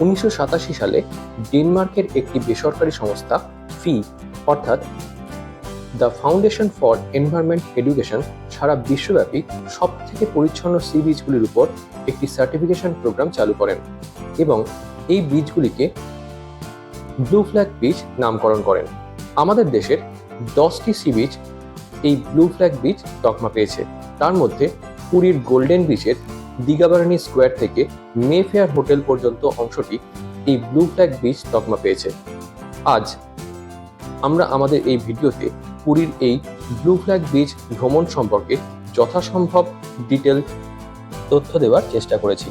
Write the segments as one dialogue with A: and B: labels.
A: 1987 সালে ডেনমার্কের একটি বেসরকারি সংস্থা ফি অর্থাৎ the foundation for environment education সারা বিশ্বব্যাপী সবথেকে পরিচ্ছন্ন সি বিচগুলির উপর একটি সার্টিফিকেশন প্রোগ্রাম চালু করেন এবং এই বিচগুলিকে ব্লু ফ্ল্যাগ বিচ নামকরণ করেন। আমাদের দেশের 10টি সি বিচ এই ব্লু ফ্ল্যাগ বিচ তকমা পেয়েছে। তার মধ্যে পুরীর গোল্ডেন বিচের দিঘাবারানি স্কোয়ার থেকে মেফেয়ার হোটেল পর্যন্ত অংশটি এই ব্লু ফ্ল্যাগ বিচ তকমা পেয়েছে। আজ আমরা আমাদের এই ভিডিওতে পুরীর এই ব্লু ফ্ল্যাগ বিচ ভ্রমণ সম্পর্কে যথাসম্ভব ডিটেল তথ্য দেওয়ার চেষ্টা করেছি।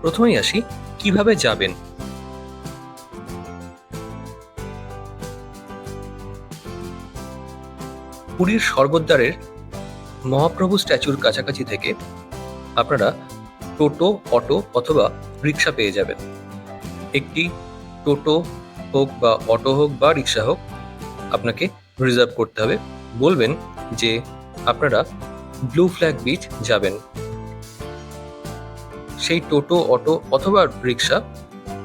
A: প্রথমেই আসি কিভাবে যাবেন। পুরীর স্বর্গদ্বারের মহাপ্রভু স্ট্যাচুর কাছাকাছি থেকে আপনারা টোটো, অটো অথবা রিক্সা পেয়ে যাবেন। একটি টোটো হোক বা অটো হোক বা রিক্সা হোক আপনাকে রিজার্ভ করতে হবে। বলবেন যে আপনারা ব্লু ফ্ল্যাগ বিচ যাবেন। সেই টোটো, অটো অথবা রিক্সা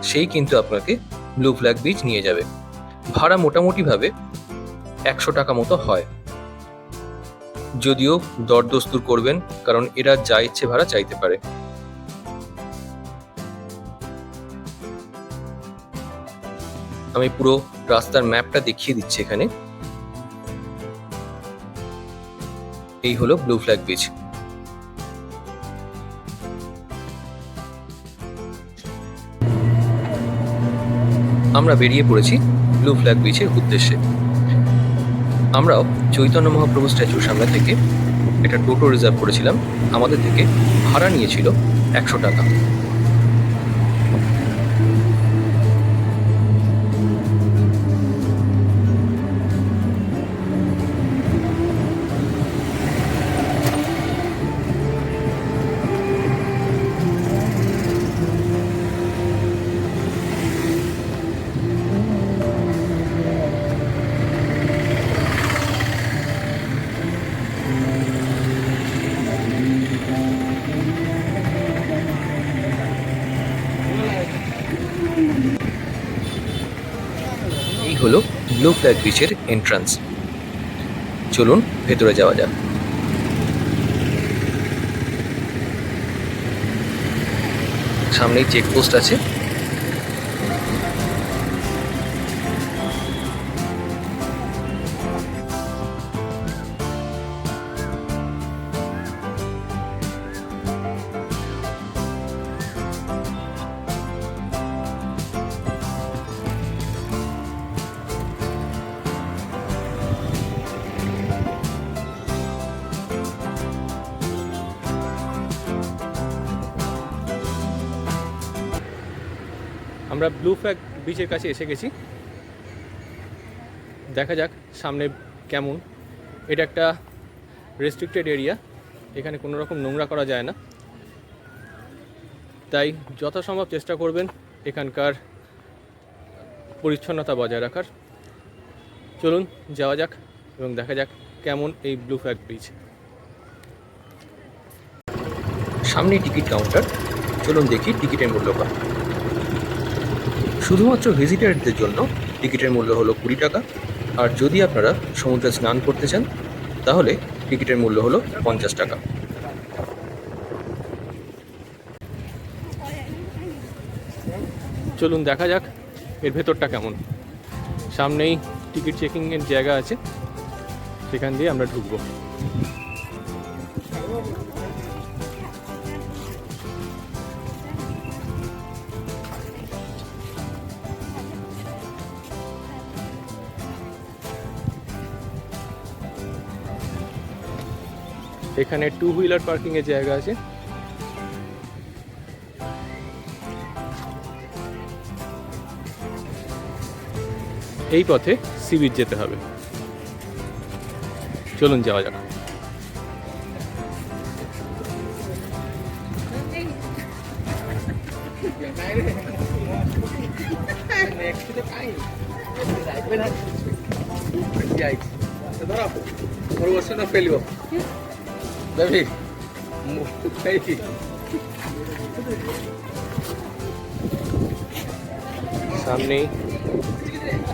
A: সেই কিন্তু আপনাকে ব্লু ফ্ল্যাগ বিচ নিয়ে যাবে। ভাড়া মোটামুটিভাবে 100 টাকা মতো হয়, যদিও দরদস্তুর করবেন, কারণ এরা যা ইচ্ছে ভাড়া চাইতে পারে। আমি পুরো রাস্তার ম্যাপটা দেখিয়ে দিচ্ছি এখানে। এই হলো ব্লু ফ্ল্যাগ বিচ। আমরা বেরিয়ে পড়েছি ব্লু ফ্ল্যাগ বিচের উদ্দেশ্যে। আমরাও চৈতন্য মহাপ্রভু স্ট্যাচুর সামনে থেকে একটা টোটো রিজার্ভ করেছিলাম। আমাদের থেকে ভাড়া নিয়েছিল 100 টাকা। এই হলো ব্লু ফ্ল্যাগ বিচের এন্ট্রান্স। চলুন ভেতরে যাওয়া যাক। সামনেই চেকপোস্ট আছে। আমরা ব্লু ফ্ল্যাগ বিচের কাছে এসে গেছি। দেখা যাক সামনে কেমন। এটা একটা রেস্ট্রিক্টেড এরিয়া, এখানে কোনো রকম নোংরা করা যায় না, তাই যথাসম্ভব চেষ্টা করবেন এখানকার পরিচ্ছন্নতা বজায় রাখার। চলুন যাওয়া যাক এবং দেখা যাক কেমন এই ব্লু ফ্ল্যাগ বিচ। সামনে টিকিট কাউন্টার, চলুন দেখি টিকিটের মূল্য কত। শুধুমাত্র ভিজিটারদের জন্য টিকিটের মূল্য হলো 20 টাকা, আর যদি আপনারা সমুদ্রে স্নান করতে চান তাহলে টিকিটের মূল্য হলো 50 টাকা। চলুন দেখা যাক এর ভেতরটা কেমন। সামনেই টিকিট চেকিংয়ের জায়গা আছে, সেখান দিয়ে আমরা ঢুকবো। এখানে 2 হুইলার পার্কিং এর জায়গা আছে। এই পথে সি বিচ যেতে হবে। চলুন যাওয়া যাক। সামনেই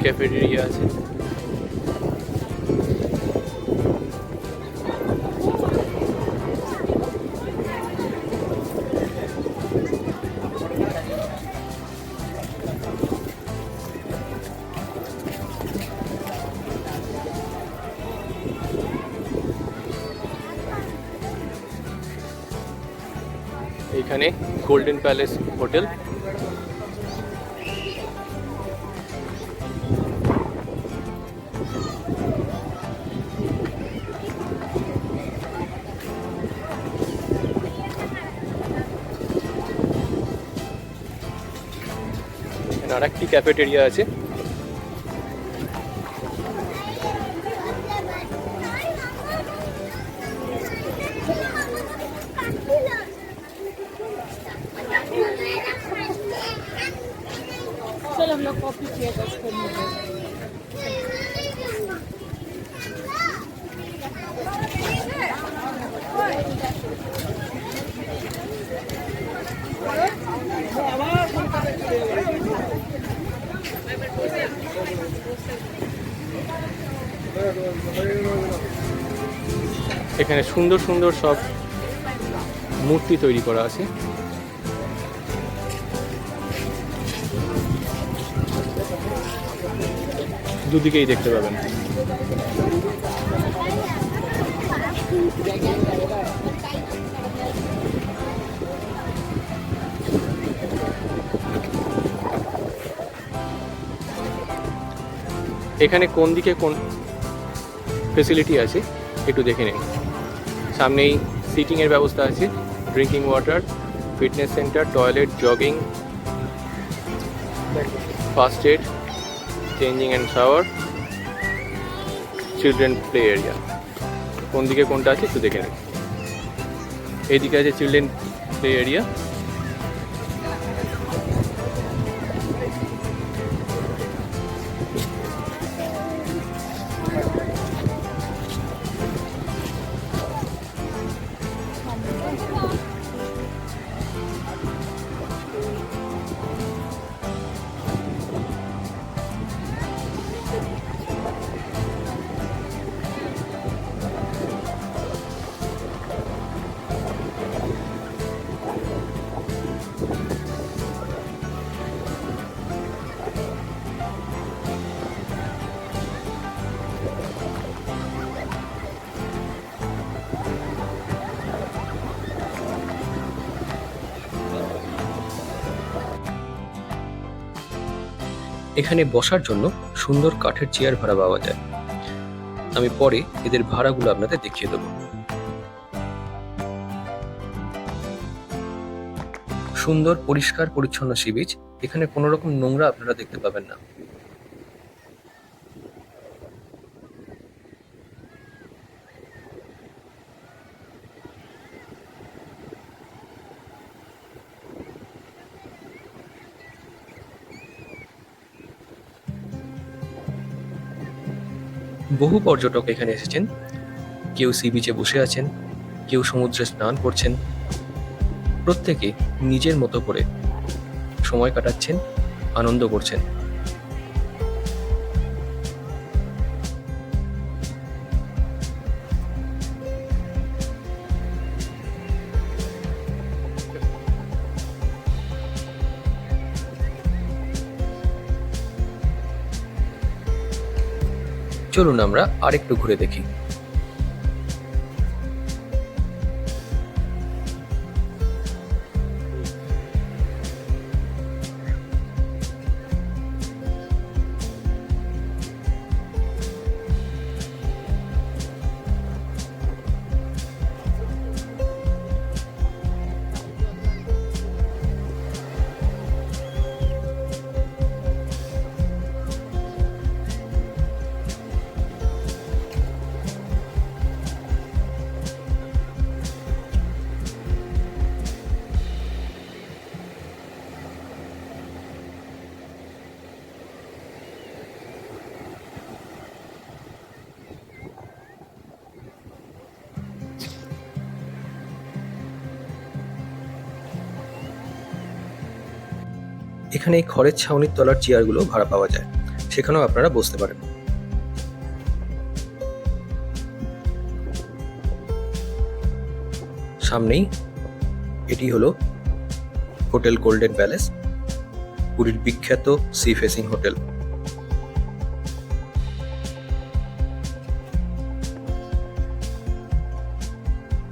A: ক্যাফেটেরিয়া আছে। এখানে গোল্ডেন প্যালেস হোটেল। আর একটি ক্যাফেটেরিয়া আছে।
B: चल हम लोग कॉफी किया था इसको
A: এখানে সুন্দর সুন্দর সব মূর্তি তৈরি করা আছে। দুদিকেই দেখতে পাবেন। এখানে কোন দিকে কোন ফেসিলিটি আছে একটু দেখে নিন। সামনেই সিটিং এর ব্যবস্থা আছে, drinking water, fitness centre, toilet, jogging, first aid, changing and shower, children play area. কোন দিকে কোনটা আছে একটু দেখে নিন। এইদিকে আছে চিলড্রেন প্লে এরিয়া। এখানে বসার জন্য সুন্দর কাঠের চেয়ার ভাড়া পাওয়া যায়। আমি পরে এদের ভাড়াগুলো আপনাদের দেখিয়ে দেবো। সুন্দর পরিষ্কার পরিচ্ছন্ন সি বিচ। এখানে কোনো রকম নোংরা আপনারা দেখতে পাবেন না। বহু পর্যটক এখানে এসেছেন। কেউ সি বিচে বসে আছেন, কেউ সমুদ্রে স্নান করছেন। প্রত্যেকে নিজের মতো করে সময় কাটাচ্ছেন, আনন্দ করছেন। চলুন আমরা আরেকটু ঘুরে দেখি। এখানে এই খড়ের ছাউনির তলার চেয়ারগুলো ভাড়া পাওয়া যায়, সেখানেও আপনারা বসতে পারেন। সামনেই এটি হলো হোটেল গোল্ডেন প্যালেস, পুরীর বিখ্যাত সি ফেসিং হোটেল।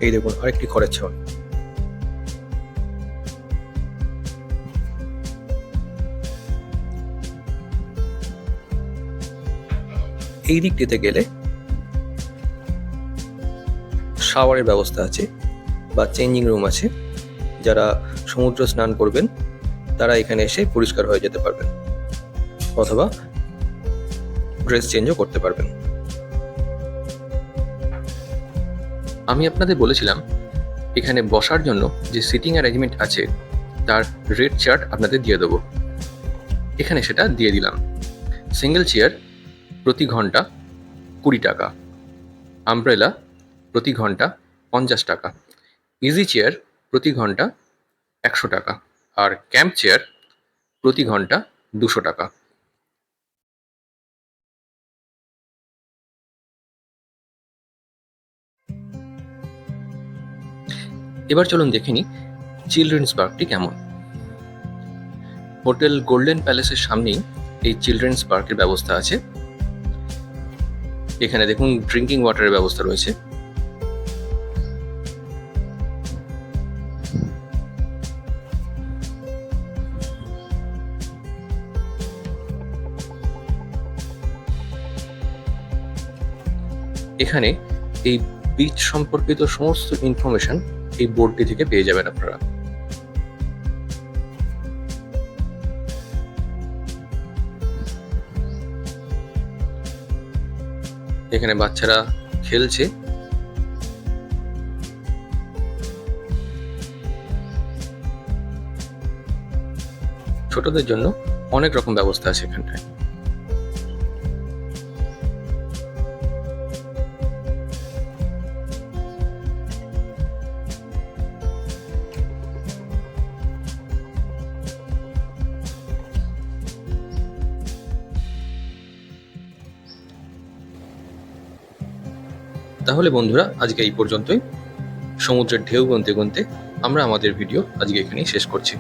A: এই দেখুন আরেকটি খড়ের ছাউনি। এই দিকটিতে গেলে শাওয়ারের ব্যবস্থা আছে বা চেঞ্জিং রুম আছে। যারা সমুদ্র স্নান করবেন তারা এখানে এসে পরিষ্কার হয়ে যেতে পারবেন, অথবা ড্রেস চেঞ্জও করতে পারবেন। আমি আপনাদের বলেছিলাম এখানে বসার জন্য যে সিটিং অ্যারেঞ্জমেন্ট আছে তার রেট চার্ট আপনাদের দিয়ে দেবো, এখানে সেটা দিয়ে দিলাম। সিঙ্গেল চেয়ার প্রতি ঘন্টা 20 টাকা, আমব্রেলা প্রতি ঘন্টা 50 টাকা, ইজি চেয়ার প্রতি ঘন্টা 100 টাকা, আর ক্যাম্প চেয়ার প্রতি ঘন্টা 200 টাকা। এবার চলুন দেখে নিই চিলড্রেন্স পার্কটি কেমন। হোটেল গোল্ডেন প্যালেসের সামনেই এই চিলড্রেন্স পার্কের ব্যবস্থা আছে। এখানে দেখুন ড্রিঙ্কিং ওয়াটারের ব্যবস্থা রয়েছে। এখানে এই বিচ সম্পর্কিত সমস্ত ইনফরমেশন এই বোর্ডটি থেকে পেয়ে যাবেন আপনারা। এখানে বাচ্চারা খেলছে। ছোটদের জন্য অনেক রকম ব্যবস্থা আছে এখানটায়। তাহলে বন্ধুরা আজকে এই পর্যন্তই। সমুদ্রের ঢেউ গুনতে গুনতে আমরা আমাদের ভিডিও আজকে এখানেই শেষ করছি।